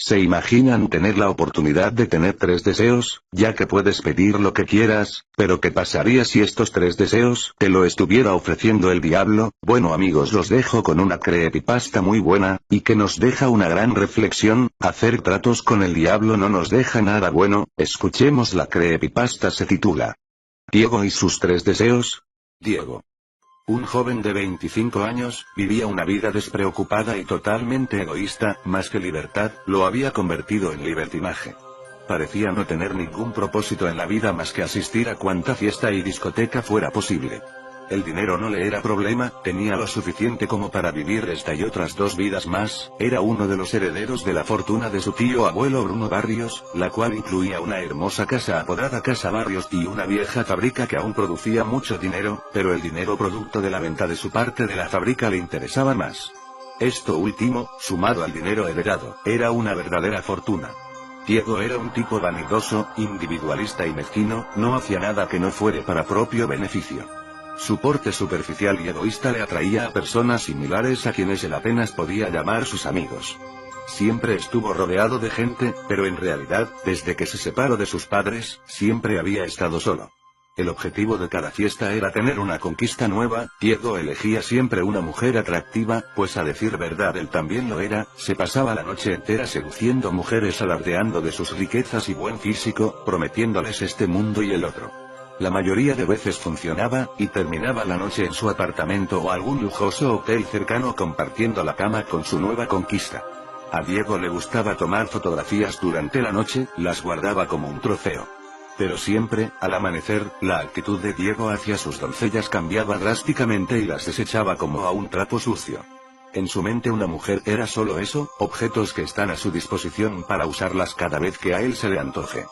¿Se imaginan tener la oportunidad de tener 3 deseos, ya que puedes pedir lo que quieras, pero qué pasaría si estos 3 deseos te lo estuviera ofreciendo el diablo? Bueno amigos, los dejo con una creepypasta muy buena, y que nos deja una gran reflexión: hacer tratos con el diablo no nos deja nada bueno. Escuchemos la creepypasta. Se titula Diego y sus 3 deseos. Diego, un joven de 25 años, vivía una vida despreocupada y totalmente egoísta, más que libertad, lo había convertido en libertinaje. Parecía no tener ningún propósito en la vida más que asistir a cuanta fiesta y discoteca fuera posible. El dinero no le era problema, tenía lo suficiente como para vivir esta y otras 2 vidas más. Era uno de los herederos de la fortuna de su tío abuelo Bruno Barrios, la cual incluía una hermosa casa apodada Casa Barrios y una vieja fábrica que aún producía mucho dinero, pero el dinero producto de la venta de su parte de la fábrica le interesaba más. Esto último, sumado al dinero heredado, era una verdadera fortuna. Diego era un tipo vanidoso, individualista y mezquino, no hacía nada que no fuere para propio beneficio. Su porte superficial y egoísta le atraía a personas similares a quienes él apenas podía llamar sus amigos. Siempre estuvo rodeado de gente, pero en realidad, desde que se separó de sus padres, siempre había estado solo. El objetivo de cada fiesta era tener una conquista nueva. Diego elegía siempre una mujer atractiva, pues a decir verdad él también lo era. Se pasaba la noche entera seduciendo mujeres, alardeando de sus riquezas y buen físico, prometiéndoles este mundo y el otro. La mayoría de veces funcionaba, y terminaba la noche en su apartamento o algún lujoso hotel cercano compartiendo la cama con su nueva conquista. A Diego le gustaba tomar fotografías durante la noche, las guardaba como un trofeo. Pero siempre, al amanecer, la actitud de Diego hacia sus doncellas cambiaba drásticamente y las desechaba como a un trapo sucio. En su mente una mujer era solo eso, objetos que están a su disposición para usarlas cada vez que a él se le antoje.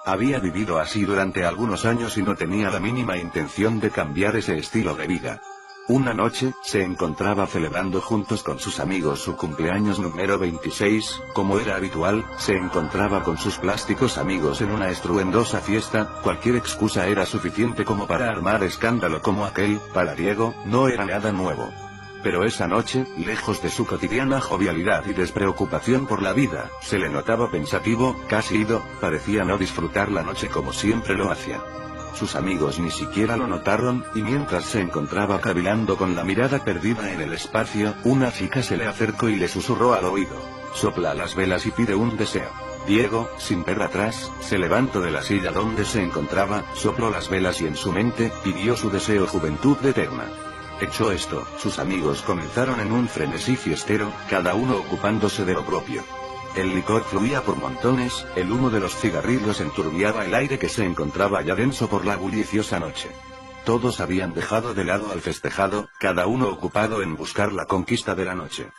Había vivido así durante algunos años y no tenía la mínima intención de cambiar ese estilo de vida. Una noche, se encontraba celebrando juntos con sus amigos su cumpleaños número 26, como era habitual, se encontraba con sus plásticos amigos en una estruendosa fiesta. Cualquier excusa era suficiente como para armar escándalo como aquel. Para Diego, no era nada nuevo. Pero esa noche, lejos de su cotidiana jovialidad y despreocupación por la vida, se le notaba pensativo, casi ido, parecía no disfrutar la noche como siempre lo hacía. Sus amigos ni siquiera lo notaron, y mientras se encontraba cavilando con la mirada perdida en el espacio, una chica se le acercó y le susurró al oído: sopla las velas y pide un deseo. Diego, sin ver atrás, se levantó de la silla donde se encontraba, sopló las velas y en su mente, pidió su deseo: juventud eterna. Hecho esto, sus amigos comenzaron en un frenesí fiestero, cada uno ocupándose de lo propio. El licor fluía por montones, el humo de los cigarrillos enturbiaba el aire que se encontraba ya denso por la bulliciosa noche. Todos habían dejado de lado al festejado, cada uno ocupado en buscar la conquista de la noche.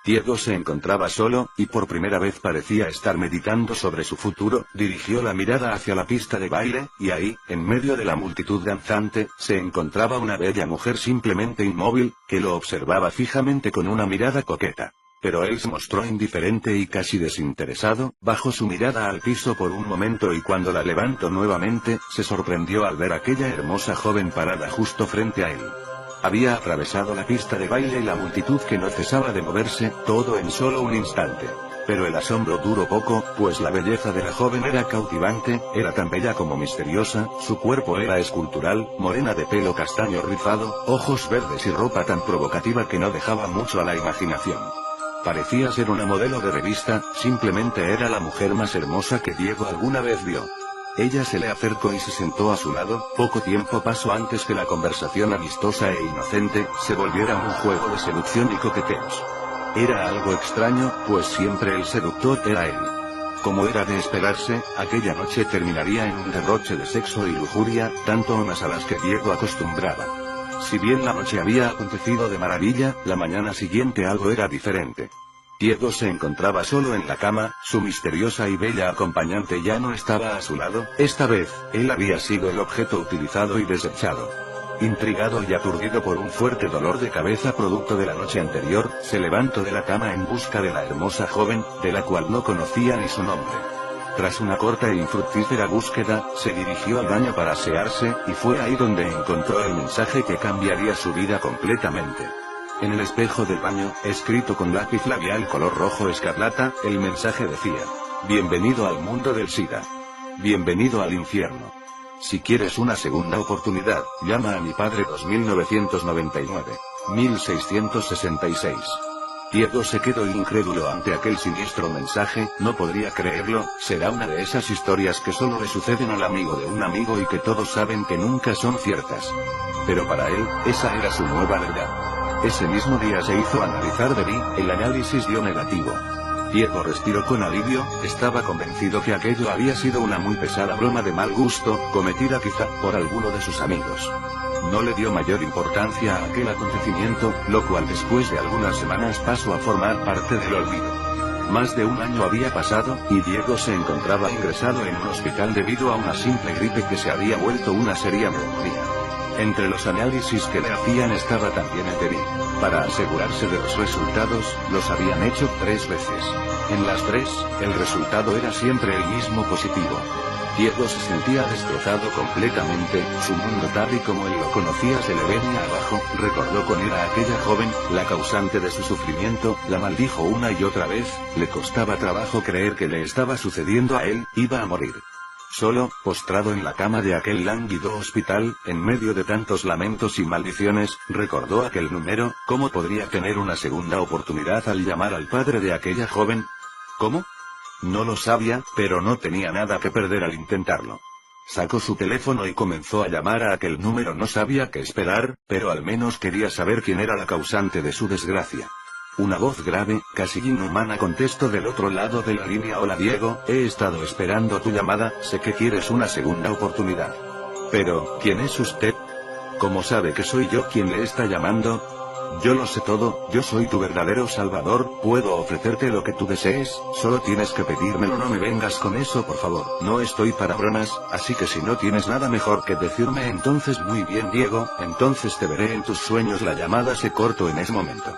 Diego se encontraba solo, y por primera vez parecía estar meditando sobre su futuro. Dirigió la mirada hacia la pista de baile, y ahí, en medio de la multitud danzante, se encontraba una bella mujer simplemente inmóvil, que lo observaba fijamente con una mirada coqueta. Pero él se mostró indiferente y casi desinteresado, bajó su mirada al piso por un momento y cuando la levantó nuevamente, se sorprendió al ver aquella hermosa joven parada justo frente a él. Había atravesado la pista de baile y la multitud que no cesaba de moverse, todo en solo un instante. Pero el asombro duró poco, pues la belleza de la joven era cautivante, era tan bella como misteriosa. Su cuerpo era escultural, morena de pelo castaño rizado, ojos verdes y ropa tan provocativa que no dejaba mucho a la imaginación. Parecía ser una modelo de revista, simplemente era la mujer más hermosa que Diego alguna vez vio. Ella se le acercó y se sentó a su lado. Poco tiempo pasó antes que la conversación amistosa e inocente se volviera un juego de seducción y coqueteos. Era algo extraño, pues siempre el seductor era él. Como era de esperarse, aquella noche terminaría en un derroche de sexo y lujuria, tanto o más a las que Diego acostumbraba. Si bien la noche había acontecido de maravilla, la mañana siguiente algo era diferente. Diego se encontraba solo en la cama, su misteriosa y bella acompañante ya no estaba a su lado. Esta vez, él había sido el objeto utilizado y desechado. Intrigado y aturdido por un fuerte dolor de cabeza producto de la noche anterior, se levantó de la cama en busca de la hermosa joven, de la cual no conocía ni su nombre. Tras una corta e infructífera búsqueda, se dirigió al baño para asearse, y fue ahí donde encontró el mensaje que cambiaría su vida completamente. En el espejo del baño, escrito con lápiz labial color rojo escarlata, el mensaje decía: bienvenido al mundo del SIDA. Bienvenido al infierno. Si quieres una segunda oportunidad, llama a mi padre 2999. 1666. Diego se quedó incrédulo ante aquel siniestro mensaje, no podría creerlo, será una de esas historias que solo le suceden al amigo de un amigo y que todos saben que nunca son ciertas. Pero para él, esa era su nueva verdad. Ese mismo día se hizo analizar de mí, el análisis dio negativo. Diego respiró con alivio, estaba convencido que aquello había sido una muy pesada broma de mal gusto, cometida quizá por alguno de sus amigos. No le dio mayor importancia a aquel acontecimiento, lo cual después de algunas semanas pasó a formar parte del olvido. Más de un año había pasado, y Diego se encontraba ingresado en un hospital debido a una simple gripe que se había vuelto una seria neumonía. Entre los análisis que le hacían estaba también el de Bill. Para asegurarse de los resultados, los habían hecho 3 veces. En las 3, el resultado era siempre el mismo positivo. Diego se sentía destrozado completamente, su mundo tal y como él lo conocía se le venía abajo, recordó con ira a aquella joven, la causante de su sufrimiento, la maldijo una y otra vez, le costaba trabajo creer que le estaba sucediendo a él, iba a morir. Solo, postrado en la cama de aquel lánguido hospital, en medio de tantos lamentos y maldiciones, recordó aquel número, ¿cómo podría tener una segunda oportunidad al llamar al padre de aquella joven? ¿Cómo? No lo sabía, pero no tenía nada que perder al intentarlo. Sacó su teléfono y comenzó a llamar a aquel número. No sabía qué esperar, pero al menos quería saber quién era la causante de su desgracia. Una voz grave, casi inhumana contestó del otro lado de la línea: hola Diego, he estado esperando tu llamada, sé que quieres una segunda oportunidad. Pero, ¿quién es usted? ¿Cómo sabe que soy yo quien le está llamando? Yo lo sé todo, yo soy tu verdadero salvador, puedo ofrecerte lo que tú desees, solo tienes que pedírmelo. No me vengas con eso por favor, no estoy para bromas, así que si no tienes nada mejor que decirme entonces muy bien Diego, entonces te veré en tus sueños. La llamada se cortó en ese momento.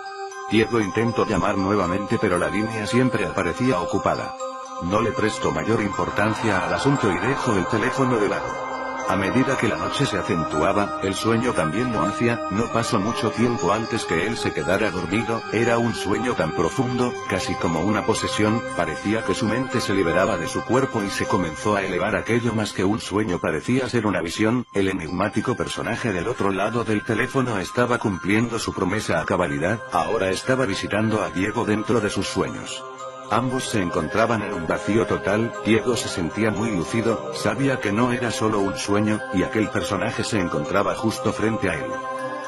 Diego intentó llamar nuevamente pero la línea siempre aparecía ocupada. No le prestó mayor importancia al asunto y dejó el teléfono de lado. A medida que la noche se acentuaba, el sueño también lo hacía, no pasó mucho tiempo antes que él se quedara dormido, era un sueño tan profundo, casi como una posesión, parecía que su mente se liberaba de su cuerpo y se comenzó a elevar. Aquello más que un sueño parecía ser una visión, el enigmático personaje del otro lado del teléfono estaba cumpliendo su promesa a cabalidad, ahora estaba visitando a Diego dentro de sus sueños. Ambos se encontraban en un vacío total, Diego se sentía muy lúcido, sabía que no era solo un sueño, y aquel personaje se encontraba justo frente a él.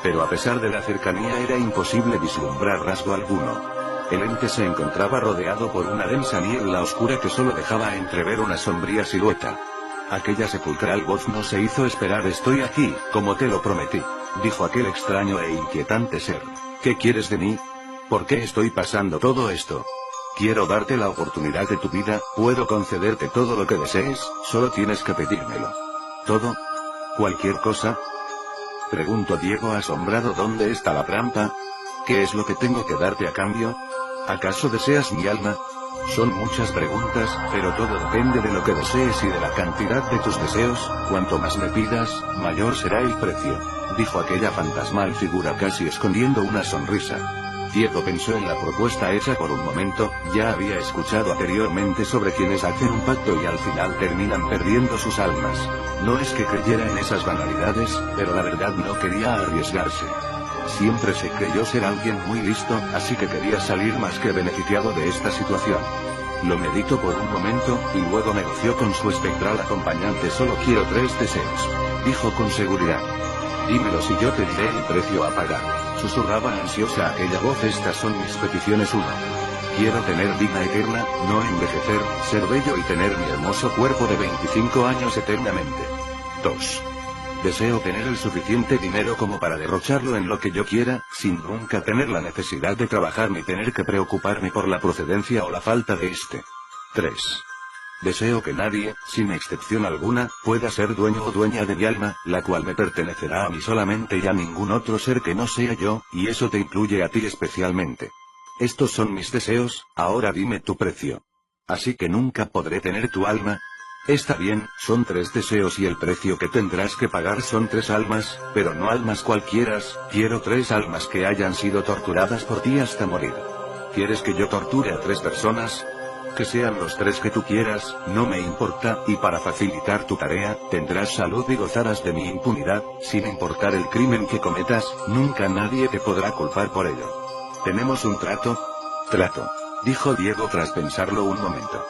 Pero a pesar de la cercanía era imposible vislumbrar rasgo alguno. El ente se encontraba rodeado por una densa niebla oscura que solo dejaba entrever una sombría silueta. Aquella sepulcral voz no se hizo esperar. Estoy aquí, como te lo prometí, dijo aquel extraño e inquietante ser. ¿Qué quieres de mí? ¿Por qué estoy pasando todo esto? Quiero darte la oportunidad de tu vida, puedo concederte todo lo que desees, solo tienes que pedírmelo. ¿Todo? ¿Cualquier cosa? Preguntó Diego asombrado. ¿Dónde está la trampa? ¿Qué es lo que tengo que darte a cambio? ¿Acaso deseas mi alma? Son muchas preguntas, pero todo depende de lo que desees y de la cantidad de tus deseos. Cuanto más me pidas, mayor será el precio, dijo aquella fantasmal figura casi escondiendo una sonrisa. Diego pensó en la propuesta hecha por un momento, ya había escuchado anteriormente sobre quienes hacen un pacto y al final terminan perdiendo sus almas. No es que creyera en esas banalidades, pero la verdad no quería arriesgarse. Siempre se creyó ser alguien muy listo, así que quería salir más que beneficiado de esta situación. Lo meditó por un momento, y luego negoció con su espectral acompañante. Solo quiero 3 deseos, dijo con seguridad. Dímelo y yo te diré el precio a pagar. Susurraba ansiosa aquella voz. Estas son mis peticiones. 1. Quiero tener vida eterna, no envejecer, ser bello y tener mi hermoso cuerpo de 25 años eternamente. 2. Deseo tener el suficiente dinero como para derrocharlo en lo que yo quiera, sin nunca tener la necesidad de trabajar ni tener que preocuparme por la procedencia o la falta de este. 3. Deseo que nadie, sin excepción alguna, pueda ser dueño o dueña de mi alma, la cual me pertenecerá a mí solamente y a ningún otro ser que no sea yo, y eso te incluye a ti especialmente. Estos son mis deseos, ahora dime tu precio. Así que nunca podré tener tu alma. Está bien, son 3 deseos y el precio que tendrás que pagar son 3 almas, pero no almas cualquieras, quiero 3 almas que hayan sido torturadas por ti hasta morir. ¿Quieres que yo torture a 3 personas? Que sean los 3 que tú quieras, no me importa, y para facilitar tu tarea, tendrás salud y gozarás de mi impunidad, sin importar el crimen que cometas, nunca nadie te podrá culpar por ello. ¿Tenemos un trato? Trato, dijo Diego tras pensarlo un momento.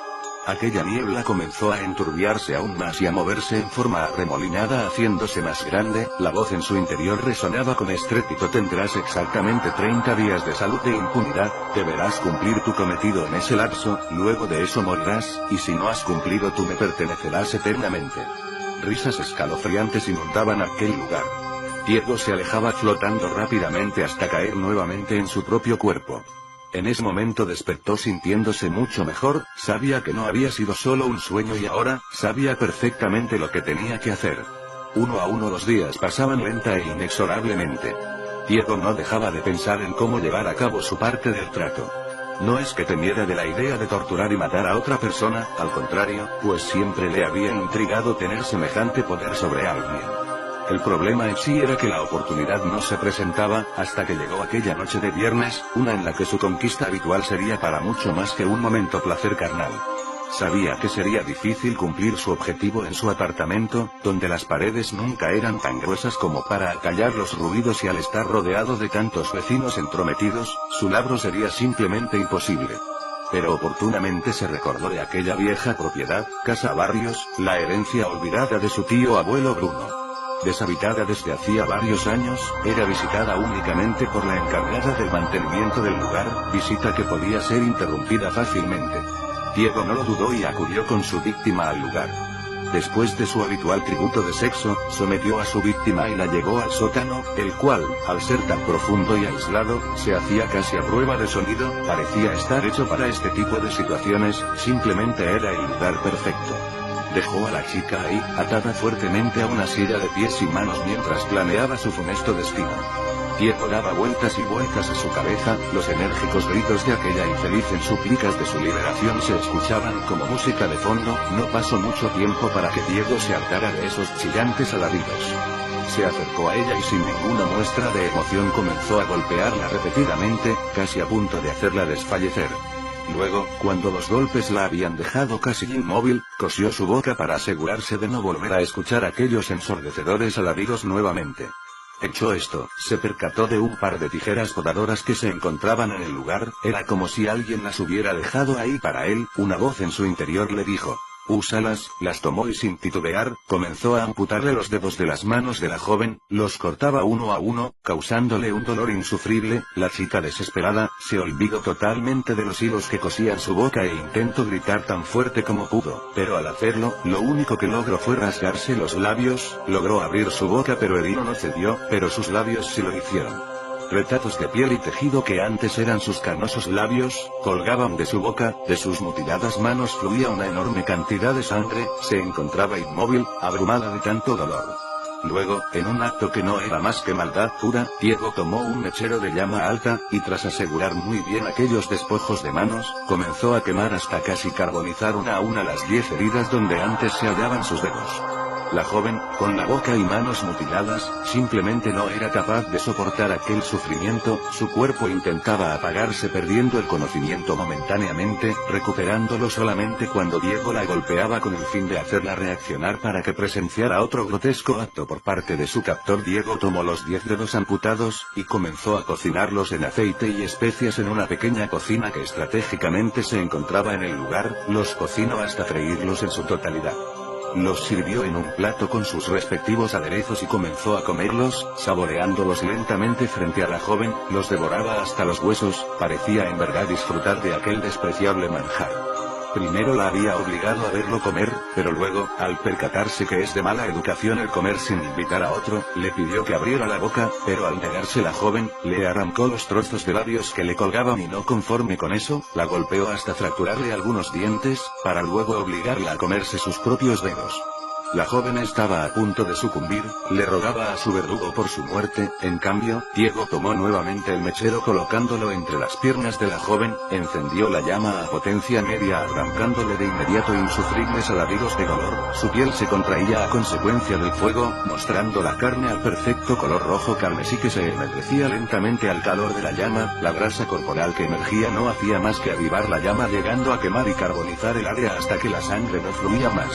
Aquella niebla comenzó a enturbiarse aún más y a moverse en forma arremolinada haciéndose más grande, la voz en su interior resonaba con estrépito: tendrás exactamente 30 días de salud e impunidad, deberás cumplir tu cometido en ese lapso, luego de eso morirás, y si no has cumplido tú me pertenecerás eternamente. Risas escalofriantes inundaban aquel lugar. Diego se alejaba flotando rápidamente hasta caer nuevamente en su propio cuerpo. En ese momento despertó sintiéndose mucho mejor, sabía que no había sido solo un sueño y ahora, sabía perfectamente lo que tenía que hacer. Uno a uno los días pasaban lenta e inexorablemente. Diego no dejaba de pensar en cómo llevar a cabo su parte del trato. No es que temiera de la idea de torturar y matar a otra persona, al contrario, pues siempre le había intrigado tener semejante poder sobre alguien. El problema en sí era que la oportunidad no se presentaba, hasta que llegó aquella noche de viernes, una en la que su conquista habitual sería para mucho más que un momento placer carnal. Sabía que sería difícil cumplir su objetivo en su apartamento, donde las paredes nunca eran tan gruesas como para acallar los ruidos y al estar rodeado de tantos vecinos entrometidos, su labor sería simplemente imposible. Pero oportunamente se recordó de aquella vieja propiedad, Casa Barrios, la herencia olvidada de su tío abuelo Bruno. Deshabitada desde hacía varios años, era visitada únicamente por la encargada del mantenimiento del lugar, visita que podía ser interrumpida fácilmente. Diego no lo dudó y acudió con su víctima al lugar. Después de su habitual tributo de sexo, sometió a su víctima y la llevó al sótano, el cual, al ser tan profundo y aislado, se hacía casi a prueba de sonido, parecía estar hecho para este tipo de situaciones, simplemente era el lugar perfecto. Dejó a la chica ahí, atada fuertemente a una silla de pies y manos mientras planeaba su funesto destino. Diego daba vueltas y vueltas a su cabeza, los enérgicos gritos de aquella infeliz en súplicas de su liberación se escuchaban como música de fondo, no pasó mucho tiempo para que Diego se hartara de esos chillantes alaridos. Se acercó a ella y sin ninguna muestra de emoción comenzó a golpearla repetidamente, casi a punto de hacerla desfallecer. Luego, cuando los golpes la habían dejado casi inmóvil, cosió su boca para asegurarse de no volver a escuchar aquellos ensordecedores alaridos nuevamente. Hecho esto, se percató de un par de tijeras podadoras que se encontraban en el lugar, era como si alguien las hubiera dejado ahí para él, una voz en su interior le dijo: úsalas, las tomó y sin titubear, comenzó a amputarle los dedos de las manos de la joven, los cortaba uno a uno, causándole un dolor insufrible. La chica desesperada, se olvidó totalmente de los hilos que cosían su boca e intentó gritar tan fuerte como pudo, pero al hacerlo, lo único que logró fue rasgarse los labios, logró abrir su boca pero el hilo no cedió, pero sus labios sí lo hicieron. Retazos de piel y tejido que antes eran sus carnosos labios, colgaban de su boca, de sus mutiladas manos fluía una enorme cantidad de sangre, se encontraba inmóvil, abrumada de tanto dolor. Luego, en un acto que no era más que maldad pura, Diego tomó un mechero de llama alta, y tras asegurar muy bien aquellos despojos de manos, comenzó a quemar hasta casi carbonizar una a una las 10 heridas donde antes se hallaban sus dedos. La joven, con la boca y manos mutiladas, simplemente no era capaz de soportar aquel sufrimiento, su cuerpo intentaba apagarse perdiendo el conocimiento momentáneamente, recuperándolo solamente cuando Diego la golpeaba con el fin de hacerla reaccionar para que presenciara otro grotesco acto por parte de su captor. Diego tomó los 10 dedos amputados, y comenzó a cocinarlos en aceite y especias en una pequeña cocina que estratégicamente se encontraba en el lugar, los cocinó hasta freírlos en su totalidad. Los sirvió en un plato con sus respectivos aderezos y comenzó a comerlos, saboreándolos lentamente frente a la joven, los devoraba hasta los huesos, parecía en verdad disfrutar de aquel despreciable manjar. Primero la había obligado a verlo comer, pero luego, al percatarse que es de mala educación el comer sin invitar a otro, le pidió que abriera la boca, pero al negarse la joven, le arrancó los trozos de labios que le colgaban y no conforme con eso, la golpeó hasta fracturarle algunos dientes, para luego obligarla a comerse sus propios dedos. La joven estaba a punto de sucumbir, le rogaba a su verdugo por su muerte. En cambio, Diego tomó nuevamente el mechero colocándolo entre las piernas de la joven, encendió la llama a potencia media arrancándole de inmediato insufribles alaridos de dolor. Su piel se contraía a consecuencia del fuego, mostrando la carne al perfecto color rojo carmesí que se ennegrecía lentamente al calor de la llama. La grasa corporal que emergía no hacía más que avivar la llama, llegando a quemar y carbonizar el área hasta que la sangre no fluía más.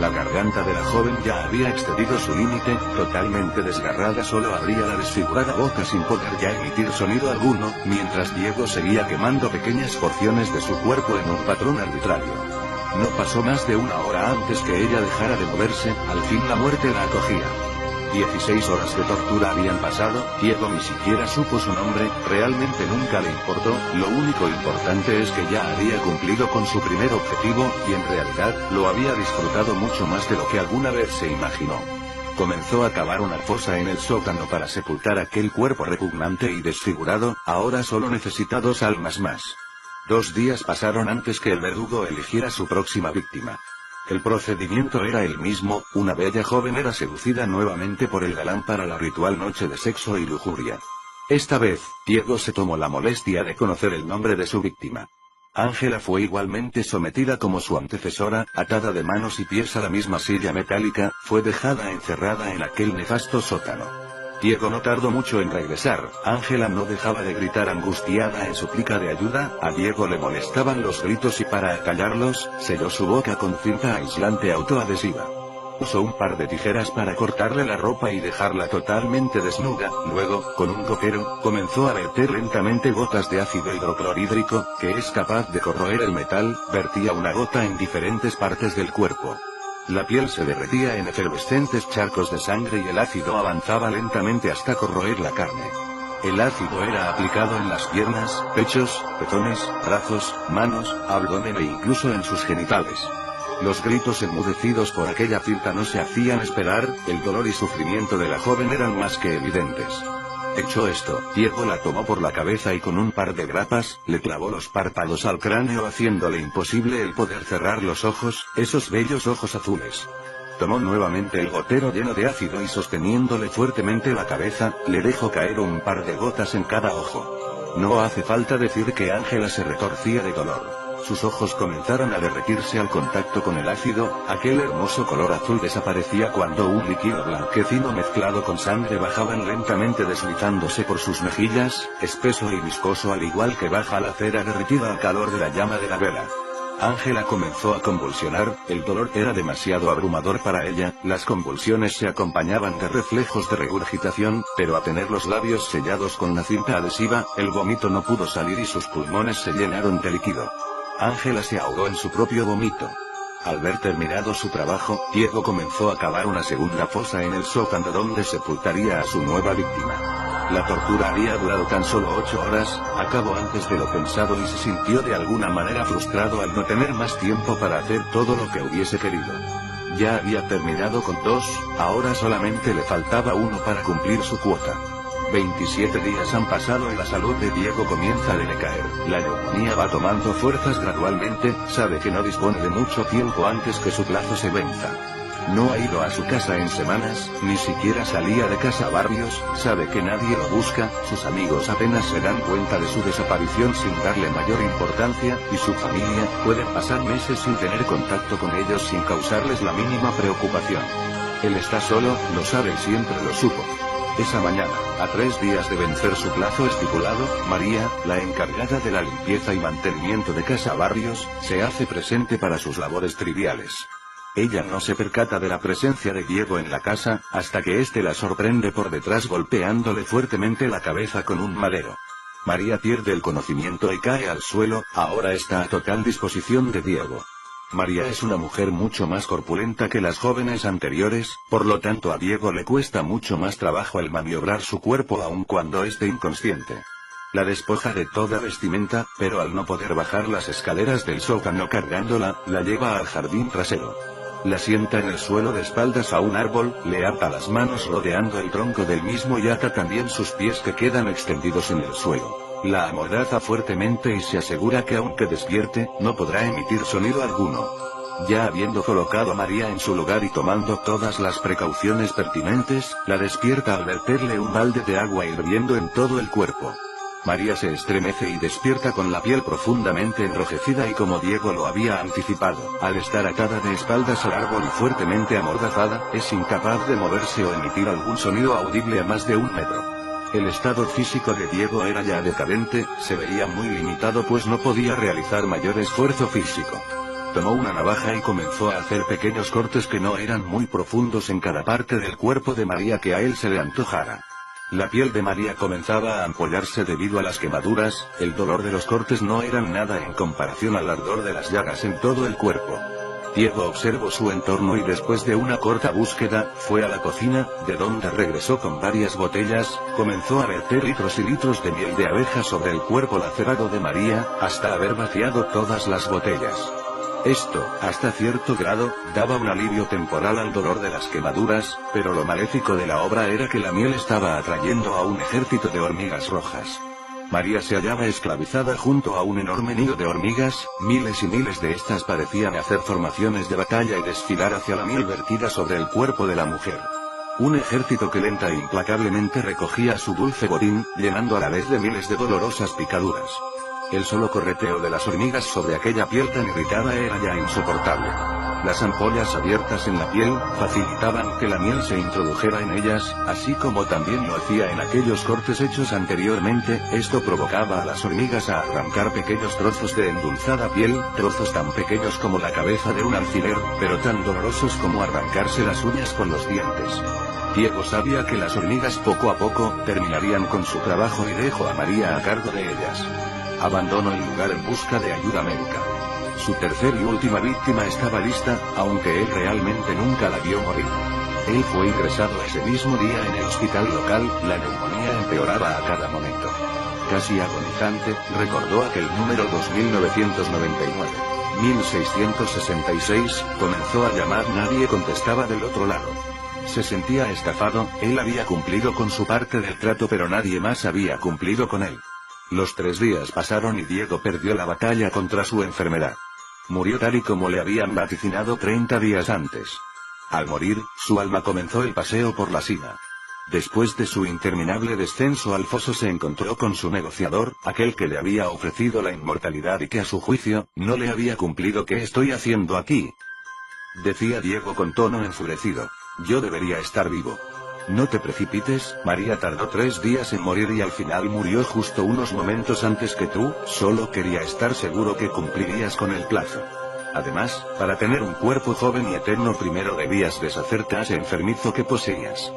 La garganta de la joven ya había excedido su límite, totalmente desgarrada, solo abría la desfigurada boca sin poder ya emitir sonido alguno, mientras Diego seguía quemando pequeñas porciones de su cuerpo en un patrón arbitrario. No pasó más de una hora antes que ella dejara de moverse, al fin la muerte la acogía. 16 horas de tortura habían pasado, Diego ni siquiera supo su nombre, realmente nunca le importó, lo único importante es que ya había cumplido con su primer objetivo, y en realidad, lo había disfrutado mucho más de lo que alguna vez se imaginó. Comenzó a cavar una fosa en el sótano para sepultar aquel cuerpo repugnante y desfigurado, ahora solo necesita 2 almas más. 2 días pasaron antes que el verdugo eligiera su próxima víctima. El procedimiento era el mismo, una bella joven era seducida nuevamente por el galán para la ritual noche de sexo y lujuria. Esta vez, Diego se tomó la molestia de conocer el nombre de su víctima. Ángela fue igualmente sometida como su antecesora, atada de manos y pies a la misma silla metálica, fue dejada encerrada en aquel nefasto sótano. Diego no tardó mucho en regresar, Ángela no dejaba de gritar angustiada en súplica de ayuda, a Diego le molestaban los gritos y para acallarlos, selló su boca con cinta aislante autoadhesiva. Usó un par de tijeras para cortarle la ropa y dejarla totalmente desnuda, luego, con un coquero, comenzó a verter lentamente gotas de ácido hidroclorhídrico, que es capaz de corroer el metal, vertía una gota en diferentes partes del cuerpo. La piel se derretía en efervescentes charcos de sangre y el ácido avanzaba lentamente hasta corroer la carne. El ácido era aplicado en las piernas, pechos, pezones, brazos, manos, abdomen e incluso en sus genitales. Los gritos enmudecidos por aquella cinta no se hacían esperar, el dolor y sufrimiento de la joven eran más que evidentes. Hecho esto, Diego la tomó por la cabeza y con un par de grapas, le clavó los párpados al cráneo haciéndole imposible el poder cerrar los ojos, esos bellos ojos azules. Tomó nuevamente el gotero lleno de ácido y sosteniéndole fuertemente la cabeza, le dejó caer un par de gotas en cada ojo. No hace falta decir que Ángela se retorcía de dolor. Sus ojos comenzaron a derretirse al contacto con el ácido, aquel hermoso color azul desaparecía cuando un líquido blanquecino mezclado con sangre bajaban lentamente deslizándose por sus mejillas, espeso y viscoso al igual que baja la cera derretida al calor de la llama de la vela. Ángela comenzó a convulsionar, el dolor era demasiado abrumador para ella, las convulsiones se acompañaban de reflejos de regurgitación, pero a tener los labios sellados con la cinta adhesiva, el vómito no pudo salir y sus pulmones se llenaron de líquido. Ángela se ahogó en su propio vómito. Al ver terminado su trabajo, Diego comenzó a cavar una segunda fosa en el sótano donde sepultaría a su nueva víctima. La tortura había durado tan solo 8 horas, acabó antes de lo pensado y se sintió de alguna manera frustrado al no tener más tiempo para hacer todo lo que hubiese querido. Ya había terminado con 2, ahora solamente le faltaba 1 para cumplir su cuota. 27 días han pasado y la salud de Diego comienza a decaer. La neumonía va tomando fuerzas gradualmente, sabe que no dispone de mucho tiempo antes que su plazo se venza. No ha ido a su casa en semanas, ni siquiera salía de casa a Barrios, sabe que nadie lo busca, sus amigos apenas se dan cuenta de su desaparición sin darle mayor importancia, y su familia, pueden pasar meses sin tener contacto con ellos sin causarles la mínima preocupación. Él está solo, lo sabe y siempre lo supo. Esa mañana, a 3 días de vencer su plazo estipulado, María, la encargada de la limpieza y mantenimiento de Casa Barrios, se hace presente para sus labores triviales. Ella no se percata de la presencia de Diego en la casa, hasta que éste la sorprende por detrás golpeándole fuertemente la cabeza con un madero. María pierde el conocimiento y cae al suelo, ahora está a total disposición de Diego. María es una mujer mucho más corpulenta que las jóvenes anteriores, por lo tanto a Diego le cuesta mucho más trabajo el maniobrar su cuerpo aun cuando esté inconsciente. La despoja de toda vestimenta, pero al no poder bajar las escaleras del sótano cargándola, la lleva al jardín trasero. La sienta en el suelo de espaldas a un árbol, le ata las manos rodeando el tronco del mismo y ata también sus pies que quedan extendidos en el suelo. La amordaza fuertemente y se asegura que aunque despierte, no podrá emitir sonido alguno. Ya habiendo colocado a María en su lugar y tomando todas las precauciones pertinentes, la despierta al verterle un balde de agua hirviendo en todo el cuerpo. María se estremece y despierta con la piel profundamente enrojecida y como Diego lo había anticipado, al estar atada de espaldas al árbol y fuertemente amordazada, es incapaz de moverse o emitir algún sonido audible a más de 1 metro. El estado físico de Diego era ya decadente, se veía muy limitado pues no podía realizar mayor esfuerzo físico. Tomó una navaja y comenzó a hacer pequeños cortes que no eran muy profundos en cada parte del cuerpo de María que a él se le antojara. La piel de María comenzaba a ampollarse debido a las quemaduras, el dolor de los cortes no eran nada en comparación al ardor de las llagas en todo el cuerpo. Diego observó su entorno y después de una corta búsqueda, fue a la cocina, de donde regresó con varias botellas, comenzó a verter litros y litros de miel de abeja sobre el cuerpo lacerado de María, hasta haber vaciado todas las botellas. Esto, hasta cierto grado, daba un alivio temporal al dolor de las quemaduras, pero lo maléfico de la obra era que la miel estaba atrayendo a un ejército de hormigas rojas. María se hallaba esclavizada junto a un enorme nido de hormigas, miles y miles de estas parecían hacer formaciones de batalla y desfilar hacia la miel vertida sobre el cuerpo de la mujer. Un ejército que lenta e implacablemente recogía su dulce botín, llenando a la vez de miles de dolorosas picaduras. El solo correteo de las hormigas sobre aquella piel tan irritada era ya insoportable. Las ampollas abiertas en la piel, facilitaban que la miel se introdujera en ellas, así como también lo hacía en aquellos cortes hechos anteriormente, esto provocaba a las hormigas a arrancar pequeños trozos de endulzada piel, trozos tan pequeños como la cabeza de un alfiler, pero tan dolorosos como arrancarse las uñas con los dientes. Diego sabía que las hormigas poco a poco, terminarían con su trabajo y dejó a María a cargo de ellas. Abandonó el lugar en busca de ayuda médica. Su tercer y última víctima estaba lista, aunque él realmente nunca la vio morir. Él fue ingresado ese mismo día en el hospital local, la neumonía empeoraba a cada momento. Casi agonizante, recordó aquel número 2999. 1666, comenzó a llamar, nadie contestaba del otro lado. Se sentía estafado, él había cumplido con su parte del trato pero nadie más había cumplido con él. Los 3 días pasaron y Diego perdió la batalla contra su enfermedad. Murió tal y como le habían vaticinado 30 días antes. Al morir, su alma comenzó el paseo por la cima. Después de su interminable descenso al foso se encontró con su negociador, aquel que le había ofrecido la inmortalidad y que a su juicio, no le había cumplido. ¿Qué estoy haciendo aquí?, decía Diego con tono enfurecido. Yo debería estar vivo. No te precipites, María tardó 3 días en morir y al final murió justo unos momentos antes que tú, solo quería estar seguro que cumplirías con el plazo. Además, para tener un cuerpo joven y eterno primero debías deshacerte de ese enfermizo que poseías.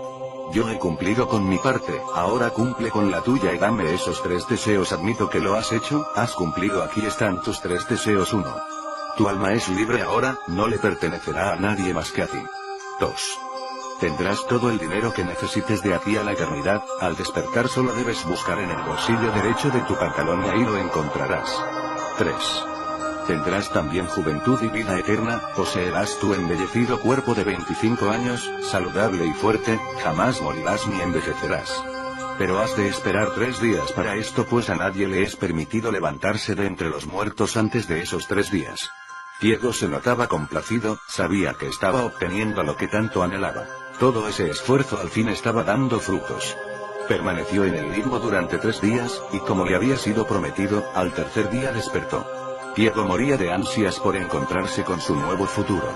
Yo he cumplido con mi parte, ahora cumple con la tuya y dame esos 3 deseos. Admito que lo has hecho, has cumplido, aquí están tus 3 deseos. 1. Tu alma es libre ahora, no le pertenecerá a nadie más que a ti. 2. Tendrás todo el dinero que necesites de aquí a la eternidad, al despertar solo debes buscar en el bolsillo derecho de tu pantalón y ahí lo encontrarás. 3. Tendrás también juventud y vida eterna, poseerás tu embellecido cuerpo de 25 años, saludable y fuerte, jamás morirás ni envejecerás. Pero has de esperar 3 días para esto pues a nadie le es permitido levantarse de entre los muertos antes de esos 3 días. Diego se notaba complacido, sabía que estaba obteniendo lo que tanto anhelaba. Todo ese esfuerzo al fin estaba dando frutos. Permaneció en el limbo durante 3 días, y como le había sido prometido, al tercer día despertó. Diego moría de ansias por encontrarse con su nuevo futuro.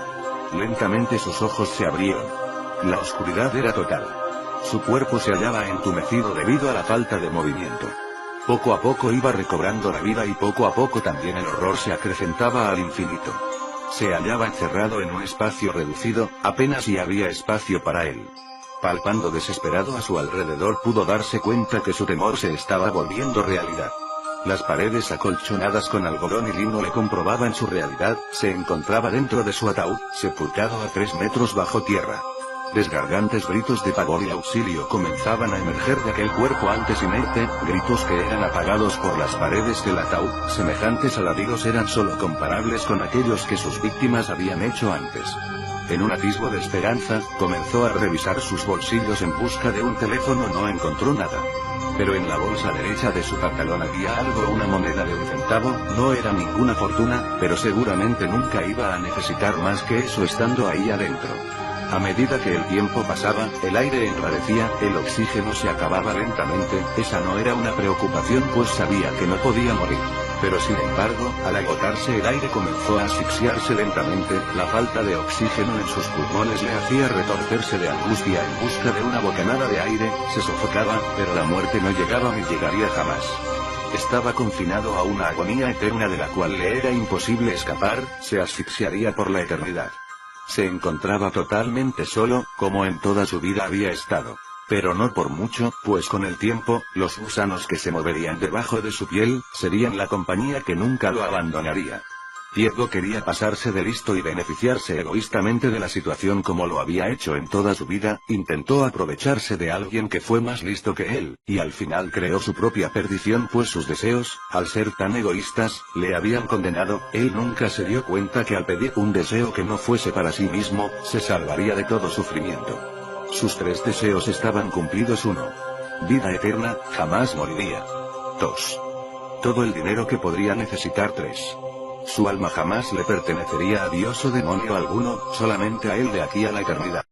Lentamente sus ojos se abrieron. La oscuridad era total. Su cuerpo se hallaba entumecido debido a la falta de movimiento. Poco a poco iba recobrando la vida y poco a poco también el horror se acrecentaba al infinito. Se hallaba encerrado en un espacio reducido, apenas si había espacio para él. Palpando desesperado a su alrededor pudo darse cuenta que su temor se estaba volviendo realidad. Las paredes acolchonadas con algodón y lino le comprobaban su realidad, se encontraba dentro de su ataúd, sepultado a 3 metros bajo tierra. Desgarrantes gritos de pavor y auxilio comenzaban a emerger de aquel cuerpo antes inerte, gritos que eran apagados por las paredes del ataúd, semejantes alaridos eran solo comparables con aquellos que sus víctimas habían hecho antes. En un atisbo de esperanza, comenzó a revisar sus bolsillos en busca de un teléfono, no encontró nada. Pero en la bolsa derecha de su pantalón había algo, una moneda de 1 centavo, no era ninguna fortuna, pero seguramente nunca iba a necesitar más que eso estando ahí adentro. A medida que el tiempo pasaba, el aire enrarecía, el oxígeno se acababa lentamente, esa no era una preocupación pues sabía que no podía morir. Pero sin embargo, al agotarse el aire comenzó a asfixiarse lentamente, la falta de oxígeno en sus pulmones le hacía retorcerse de angustia en busca de una bocanada de aire, se sofocaba, pero la muerte no llegaba ni llegaría jamás. Estaba confinado a una agonía eterna de la cual le era imposible escapar, se asfixiaría por la eternidad. Se encontraba totalmente solo, como en toda su vida había estado. Pero no por mucho, pues con el tiempo, los gusanos que se moverían debajo de su piel, serían la compañía que nunca lo abandonaría. Diego quería pasarse de listo y beneficiarse egoístamente de la situación como lo había hecho en toda su vida, intentó aprovecharse de alguien que fue más listo que él, y al final creó su propia perdición pues sus deseos, al ser tan egoístas, le habían condenado, él nunca se dio cuenta que al pedir un deseo que no fuese para sí mismo, se salvaría de todo sufrimiento. Sus 3 deseos estaban cumplidos. 1. Vida eterna, jamás moriría. 2. Todo el dinero que podría necesitar. 3. Su alma jamás le pertenecería a Dios o demonio alguno, solamente a él de aquí a la eternidad.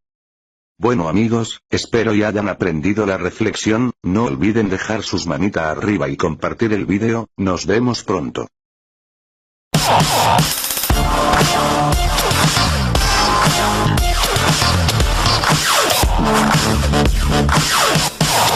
Bueno amigos, espero y hayan aprendido la reflexión, no olviden dejar sus manitas arriba y compartir el vídeo, nos vemos pronto.